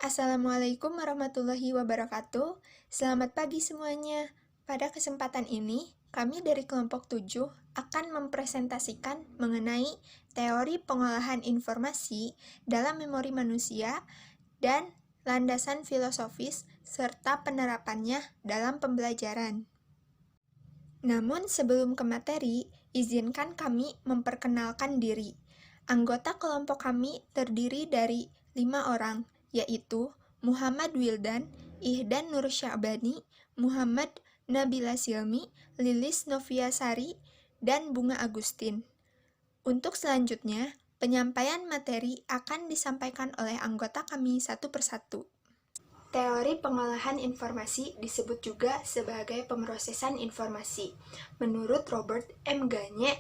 Assalamualaikum warahmatullahi wabarakatuh. Selamat pagi semuanya. Pada kesempatan ini, kami dari kelompok 7 akan mempresentasikan mengenai teori pengolahan informasi dalam memori manusia dan landasan filosofis serta penerapannya dalam pembelajaran. Namun sebelum ke materi, izinkan kami memperkenalkan diri. Anggota kelompok kami terdiri dari 5 orang, yaitu Muhammad Wildan, Ihdan Nur Sya'bani, Muhammad Nabila Silmi, Lilis Noviasari, dan Bunga Agustin. Untuk selanjutnya, penyampaian materi akan disampaikan oleh anggota kami satu persatu. Teori pengolahan informasi disebut juga sebagai pemrosesan informasi. Menurut Robert M. Gagne,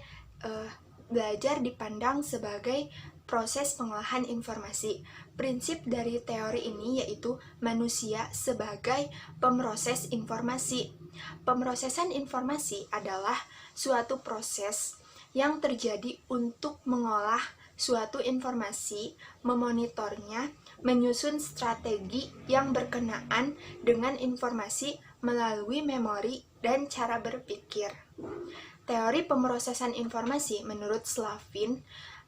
belajar dipandang sebagai proses pengolahan informasi. Prinsip dari teori ini yaitu manusia sebagai pemroses informasi. Pemrosesan informasi adalah suatu proses yang terjadi untuk mengolah suatu informasi, memonitornya, menyusun strategi yang berkenaan dengan informasi melalui memori dan cara berpikir. Teori pemrosesan informasi menurut Slavin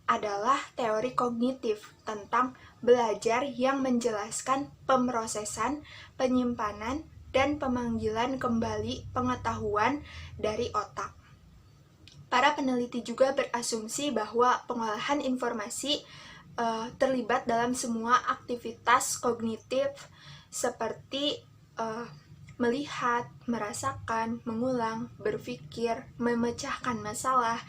adalah teori kognitif tentang belajar yang menjelaskan pemrosesan, penyimpanan, dan pemanggilan kembali pengetahuan dari otak. Para peneliti juga berasumsi bahwa pengolahan informasi terlibat dalam semua aktivitas kognitif seperti melihat, merasakan, mengulang, berpikir, memecahkan masalah,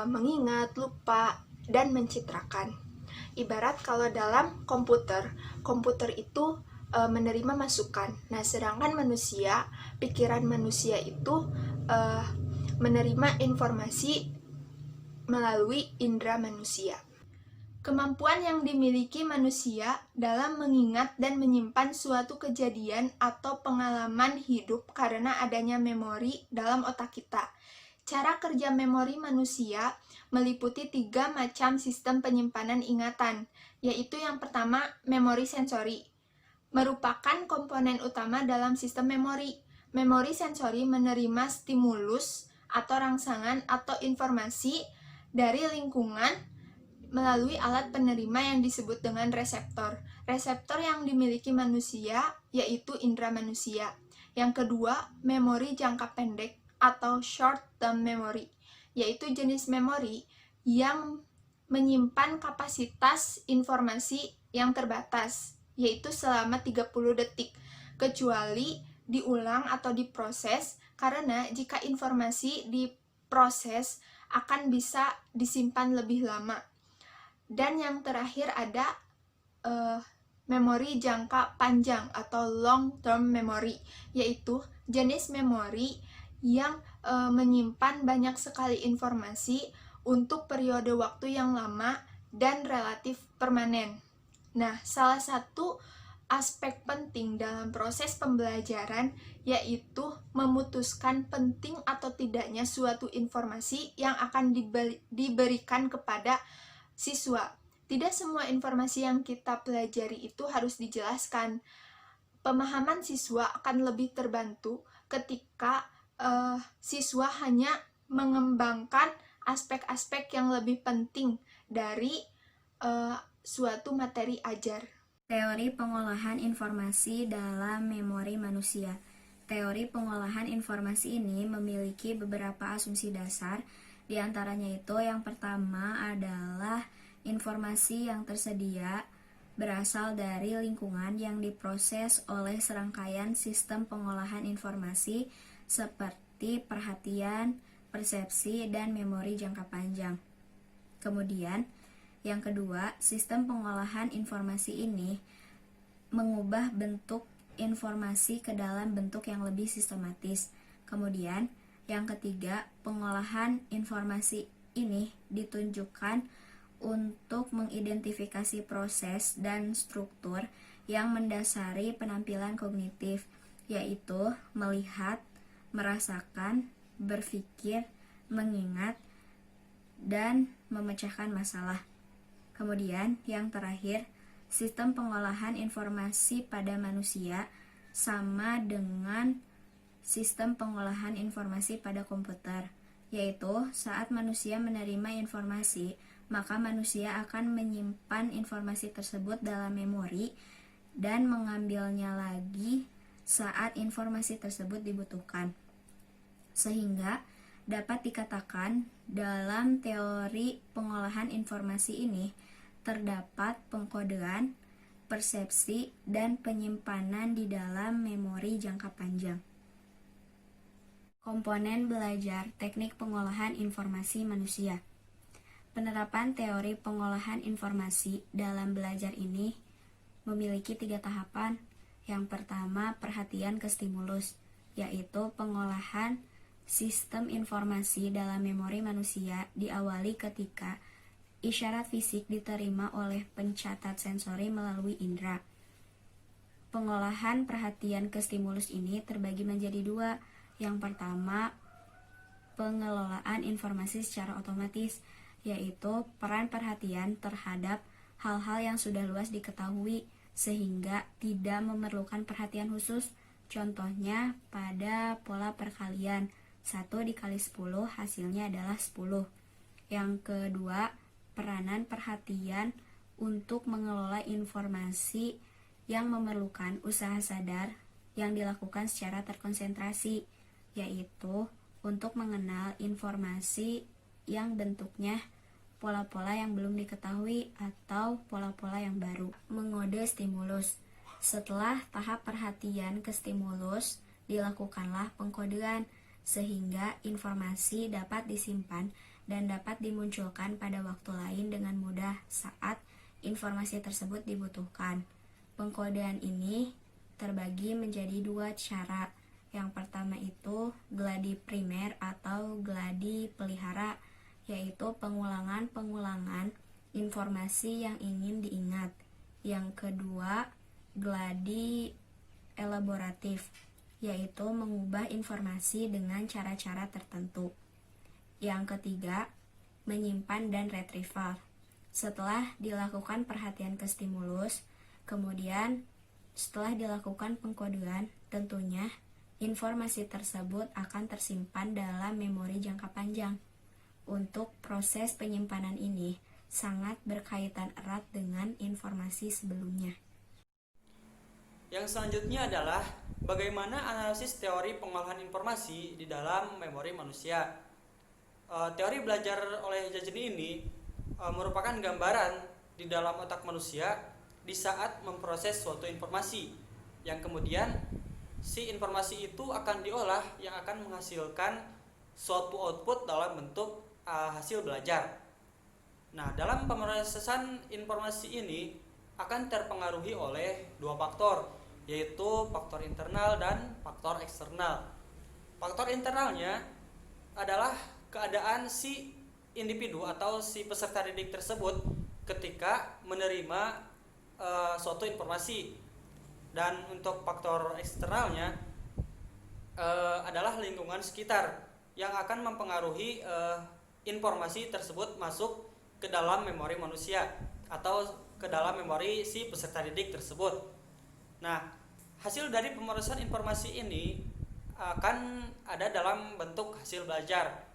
mengingat, lupa, dan mencitrakan. Ibarat kalau dalam komputer itu menerima masukan. Nah, sedangkan manusia, pikiran manusia itu menerima informasi melalui indera manusia. Kemampuan yang dimiliki manusia dalam mengingat dan menyimpan suatu kejadian atau pengalaman hidup karena adanya memori dalam otak kita. Cara kerja memori manusia meliputi 3 macam sistem penyimpanan ingatan, yaitu yang pertama, memori sensori. Merupakan komponen utama dalam sistem memori. Memori sensori menerima stimulus atau rangsangan atau informasi dari lingkungan melalui alat penerima yang disebut dengan reseptor. Reseptor yang dimiliki manusia yaitu indera manusia. Yang kedua, memori jangka pendek atau short term memory, yaitu jenis memori yang menyimpan kapasitas informasi yang terbatas, yaitu selama 30 detik, kecuali diulang atau diproses, karena jika informasi diproses akan bisa disimpan lebih lama. Dan yang terakhir ada memori jangka panjang atau long term memory, yaitu jenis memori yang menyimpan banyak sekali informasi untuk periode waktu yang lama dan relatif permanen. Nah, salah satu aspek penting dalam proses pembelajaran yaitu memutuskan penting atau tidaknya suatu informasi yang akan diberikan kepada siswa. Tidak semua informasi yang kita pelajari itu harus dijelaskan. Pemahaman siswa akan lebih terbantu ketika siswa hanya mengembangkan aspek-aspek yang lebih penting dari suatu materi ajar. Teori pengolahan informasi dalam memori manusia. Teori pengolahan informasi ini memiliki beberapa asumsi dasar. Di antaranya itu yang pertama adalah informasi yang tersedia berasal dari lingkungan yang diproses oleh serangkaian sistem pengolahan informasi seperti perhatian, persepsi, dan memori jangka panjang. Kemudian, yang kedua, sistem pengolahan informasi ini mengubah bentuk informasi ke dalam bentuk yang lebih sistematis. Kemudian, yang ketiga, pengolahan informasi ini ditunjukkan untuk mengidentifikasi proses dan struktur yang mendasari penampilan kognitif, yaitu melihat, merasakan, berpikir, mengingat, dan memecahkan masalah. Kemudian, yang terakhir, Sistem pengolahan informasi pada manusia sama dengan sistem pengolahan informasi pada komputer, yaitu saat manusia menerima informasi, maka manusia akan menyimpan informasi tersebut dalam memori dan mengambilnya lagi saat informasi tersebut dibutuhkan. Sehingga dapat dikatakan dalam teori pengolahan informasi ini terdapat pengkodean, persepsi, dan penyimpanan di dalam memori jangka panjang. Komponen belajar teknik pengolahan informasi manusia. Penerapan teori pengolahan informasi dalam belajar ini memiliki 3 tahapan. Yang pertama, perhatian ke stimulus, yaitu pengolahan sistem informasi dalam memori manusia diawali ketika isyarat fisik diterima oleh pencatat sensori melalui indera. Pengolahan perhatian ke stimulus ini terbagi menjadi 2. Yang pertama, pengelolaan informasi secara otomatis, yaitu peran perhatian terhadap hal-hal yang sudah luas diketahui sehingga tidak memerlukan perhatian khusus. Contohnya pada pola perkalian, 1 dikali 10 hasilnya adalah 10. Yang kedua, peranan perhatian untuk mengelola informasi yang memerlukan usaha sadar yang dilakukan secara terkonsentrasi, yaitu untuk mengenal informasi yang bentuknya pola-pola yang belum diketahui atau pola-pola yang baru. Mengode stimulus. Setelah tahap perhatian ke stimulus, dilakukanlah pengkodean sehingga informasi dapat disimpan dan dapat dimunculkan pada waktu lain dengan mudah saat informasi tersebut dibutuhkan. Pengkodean ini terbagi menjadi 2 cara. Yang pertama itu gladi primer atau gladi pelihara, yaitu pengulangan-pengulangan informasi yang ingin diingat. Yang kedua, gladi elaboratif, yaitu mengubah informasi dengan cara-cara tertentu. Yang ketiga, menyimpan dan retrieval. Setelah dilakukan perhatian ke stimulus, kemudian setelah dilakukan pengkodean, tentunya informasi tersebut akan tersimpan dalam memori jangka panjang. Untuk proses penyimpanan ini sangat berkaitan erat dengan informasi sebelumnya. Yang selanjutnya adalah bagaimana analisis teori pengolahan informasi di dalam memori manusia. Teori belajar oleh Jajeni ini merupakan gambaran di dalam otak manusia di saat memproses suatu informasi, yang kemudian si informasi itu akan diolah yang akan menghasilkan suatu output dalam bentuk hasil belajar. Nah, dalam pemrosesan informasi ini akan terpengaruhi oleh 2 faktor, yaitu faktor internal dan faktor eksternal. Faktor internalnya adalah keadaan si individu atau si peserta didik tersebut ketika menerima suatu informasi. Dan untuk faktor eksternalnya adalah lingkungan sekitar yang akan mempengaruhi informasi tersebut masuk ke dalam memori manusia atau ke dalam memori si peserta didik tersebut. Nah, hasil dari pemrosesan informasi ini akan ada dalam bentuk hasil belajar.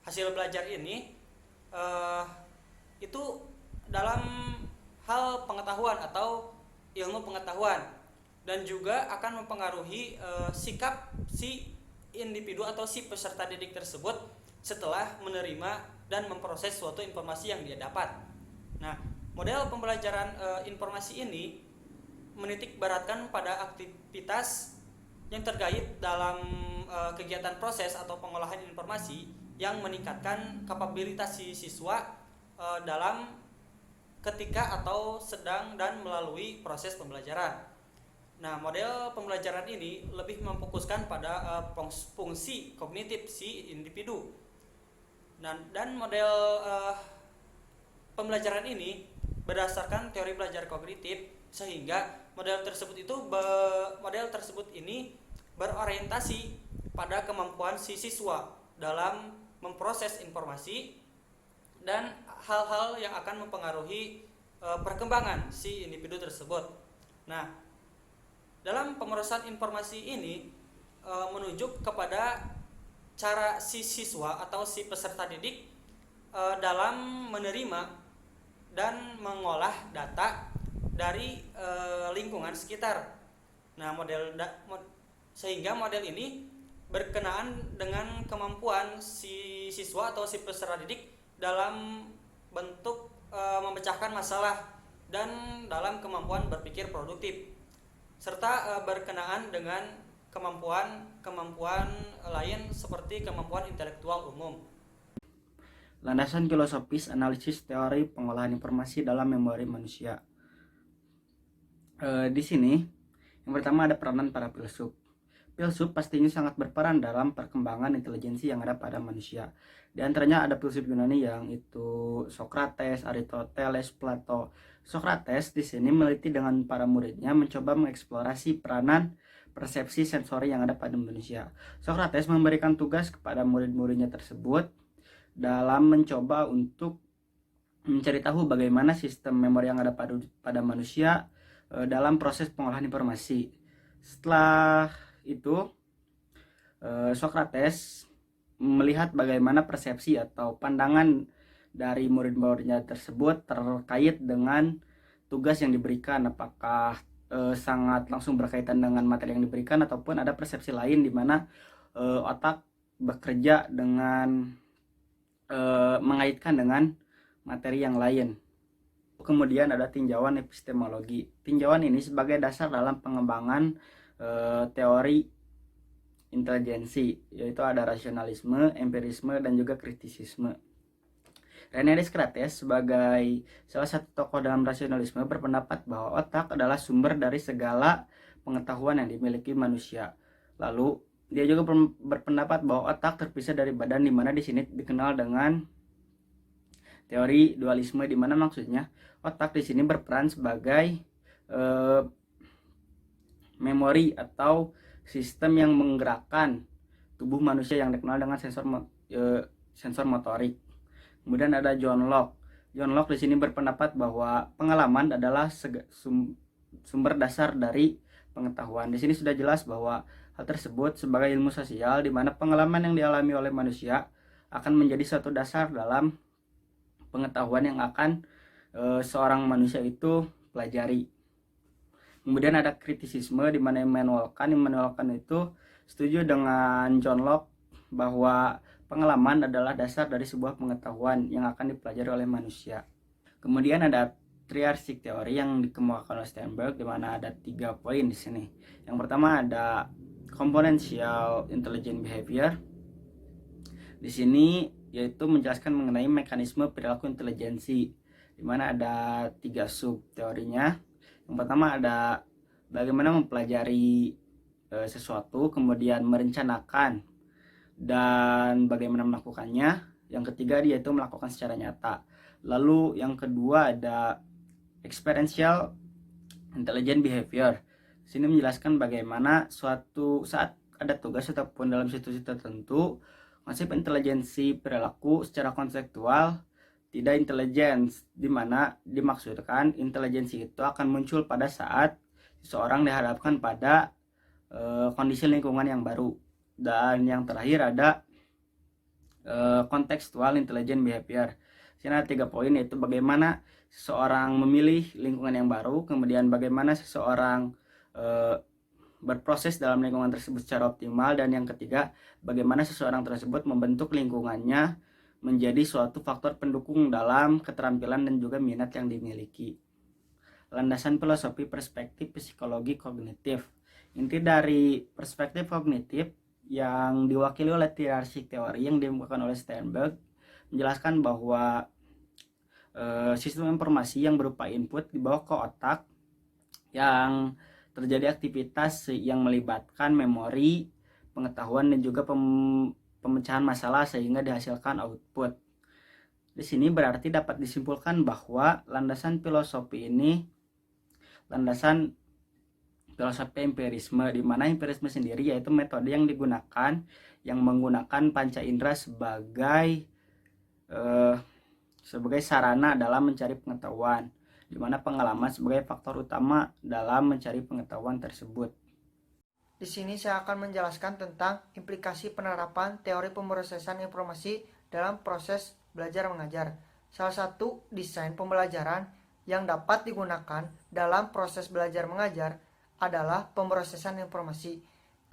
Hasil belajar ini itu dalam hal pengetahuan atau ilmu pengetahuan, dan juga akan mempengaruhi sikap si individu atau si peserta didik tersebut setelah menerima dan memproses suatu informasi yang dia dapat. Nah, model pembelajaran informasi ini menitik beratkan pada aktivitas yang terkait dalam kegiatan proses atau pengolahan informasi yang meningkatkan kapabilitas si siswa dalam ketika atau sedang dan melalui proses pembelajaran. Nah, model pembelajaran ini lebih memfokuskan pada fungsi kognitif si individu. Dan model pembelajaran ini berdasarkan teori belajar kognitif, sehingga model tersebut ini berorientasi pada kemampuan si siswa dalam memproses informasi dan hal-hal yang akan mempengaruhi perkembangan si individu tersebut. Nah, dalam pemrosesan informasi ini menunjuk kepada cara si siswa atau si peserta didik dalam menerima dan mengolah data dari lingkungan sekitar. Nah, sehingga model ini berkenaan dengan kemampuan si siswa atau si peserta didik dalam bentuk memecahkan masalah dan dalam kemampuan berpikir produktif, serta berkenaan dengan kemampuan lain seperti kemampuan intelektual umum. Landasan filosofis analisis teori pengolahan informasi dalam memori manusia. Di sini yang pertama ada peranan para filsuf. Filsuf pastinya sangat berperan dalam perkembangan intelijensi yang ada pada manusia. Di antaranya ada filsuf Yunani yang itu Sokrates, Aristoteles, Plato. Sokrates di sini meneliti dengan para muridnya mencoba mengeksplorasi peranan persepsi sensori yang ada pada manusia. Sokrates memberikan tugas kepada murid-muridnya tersebut dalam mencoba untuk mencari tahu bagaimana sistem memori yang ada pada manusia dalam proses pengolahan informasi. Setelah itu Sokrates melihat bagaimana persepsi atau pandangan dari murid-muridnya tersebut terkait dengan tugas yang diberikan, apakah sangat langsung berkaitan dengan materi yang diberikan ataupun ada persepsi lain di mana otak bekerja dengan mengaitkan dengan materi yang lain. Kemudian ada tinjauan epistemologi. Tinjauan ini sebagai dasar dalam pengembangan teori intelijensi, yaitu ada rasionalisme, empirisme, dan juga kritisisme. René Descartes sebagai salah satu tokoh dalam rasionalisme berpendapat bahwa otak adalah sumber dari segala pengetahuan yang dimiliki manusia. Lalu dia juga berpendapat bahwa otak terpisah dari badan, di mana di sini dikenal dengan teori dualisme, di mana maksudnya otak di sini berperan sebagai memori atau sistem yang menggerakkan tubuh manusia yang dikenal dengan sensor motorik. Kemudian ada John Locke. John Locke di sini berpendapat bahwa pengalaman adalah sumber dasar dari pengetahuan. Di sini sudah jelas bahwa hal tersebut sebagai ilmu sosial, di mana pengalaman yang dialami oleh manusia akan menjadi suatu dasar dalam pengetahuan yang akan seorang manusia itu pelajari. Kemudian ada kritisisme, di mana Immanuel Kant itu setuju dengan John Locke bahwa pengalaman adalah dasar dari sebuah pengetahuan yang akan dipelajari oleh manusia. Kemudian ada triarchik teori yang dikemukakan oleh Sternberg, di mana ada 3 poin di sini. Yang pertama ada componential intelligent behavior. Di sini yaitu menjelaskan mengenai mekanisme perilaku intelijensi, di mana ada 3 sub teorinya. Yang pertama ada bagaimana mempelajari sesuatu, kemudian merencanakan dan bagaimana melakukannya. Yang ketiga yaitu melakukan secara nyata. Lalu yang kedua ada experiential intelligent behavior. Sini menjelaskan bagaimana suatu saat ada tugas ataupun dalam situasi tertentu, konsep intelijensi perilaku secara konseptual tidak intelligence, di mana dimaksudkan intelijensi itu akan muncul pada saat seseorang dihadapkan pada kondisi lingkungan yang baru. Dan yang terakhir ada contextual intelligent behavior. Sini ada 3 poin, yaitu bagaimana seseorang memilih lingkungan yang baru, kemudian bagaimana seseorang berproses dalam lingkungan tersebut secara optimal, dan yang ketiga bagaimana seseorang tersebut membentuk lingkungannya menjadi suatu faktor pendukung dalam keterampilan dan juga minat yang dimiliki. Landasan filosofi perspektif psikologi kognitif. Inti dari perspektif kognitif yang diwakili oleh triarchik teori yang dikemukakan oleh Sternberg menjelaskan bahwa sistem informasi yang berupa input dibawa ke otak yang terjadi aktivitas yang melibatkan memori, pengetahuan, dan juga pemecahan masalah sehingga dihasilkan output. Di sini berarti dapat disimpulkan bahwa landasan filosofi ini landasan filosofi empirisme, di mana empirisme sendiri yaitu metode yang digunakan yang menggunakan panca indera sebagai sarana dalam mencari pengetahuan. di mana pengalaman sebagai faktor utama dalam mencari pengetahuan tersebut. Di sini saya akan menjelaskan tentang implikasi penerapan teori pemrosesan informasi dalam proses belajar mengajar. Salah satu desain pembelajaran yang dapat digunakan dalam proses belajar mengajar adalah pemrosesan informasi.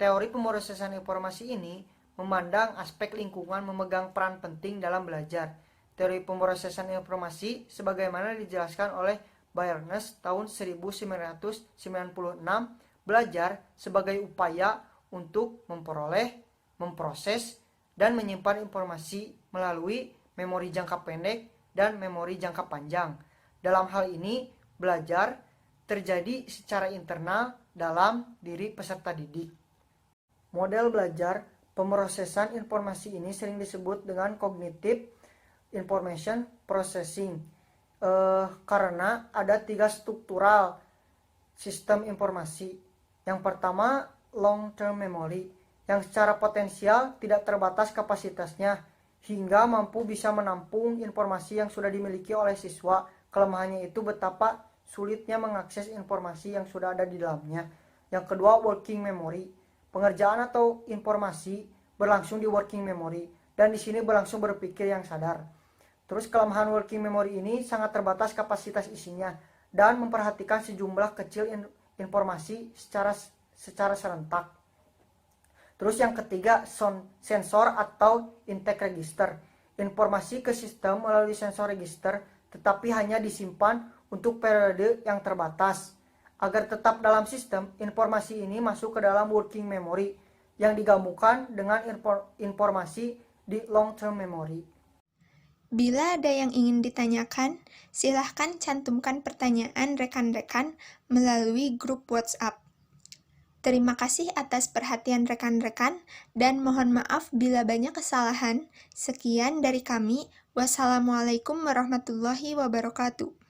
Teori pemrosesan informasi ini memandang aspek lingkungan memegang peran penting dalam belajar. Teori pemrosesan informasi sebagaimana dijelaskan oleh Barnes tahun 1996, belajar sebagai upaya untuk memperoleh, memproses, dan menyimpan informasi melalui memori jangka pendek dan memori jangka panjang. Dalam hal ini, belajar terjadi secara internal dalam diri peserta didik. Model belajar pemrosesan informasi ini sering disebut dengan cognitive information processing karena ada 3 struktural sistem informasi. Yang pertama, long-term memory, yang secara potensial tidak terbatas kapasitasnya hingga mampu bisa menampung informasi yang sudah dimiliki oleh siswa. Kelemahannya itu betapa sulitnya mengakses informasi yang sudah ada di dalamnya. Yang kedua, working memory, pengerjaan atau informasi berlangsung di working memory, dan di sini berlangsung berpikir yang sadar. Terus kelemahan working memory ini sangat terbatas kapasitas isinya dan memperhatikan sejumlah kecil informasi secara serentak. Terus yang ketiga, sensor atau intake register. Informasi ke sistem melalui sensor register tetapi hanya disimpan untuk periode yang terbatas. Agar tetap dalam sistem, informasi ini masuk ke dalam working memory yang digabungkan dengan informasi di long-term memory. Bila ada yang ingin ditanyakan, silahkan cantumkan pertanyaan rekan-rekan melalui grup WhatsApp. Terima kasih atas perhatian rekan-rekan dan mohon maaf bila banyak kesalahan. Sekian dari kami. Wassalamualaikum warahmatullahi wabarakatuh.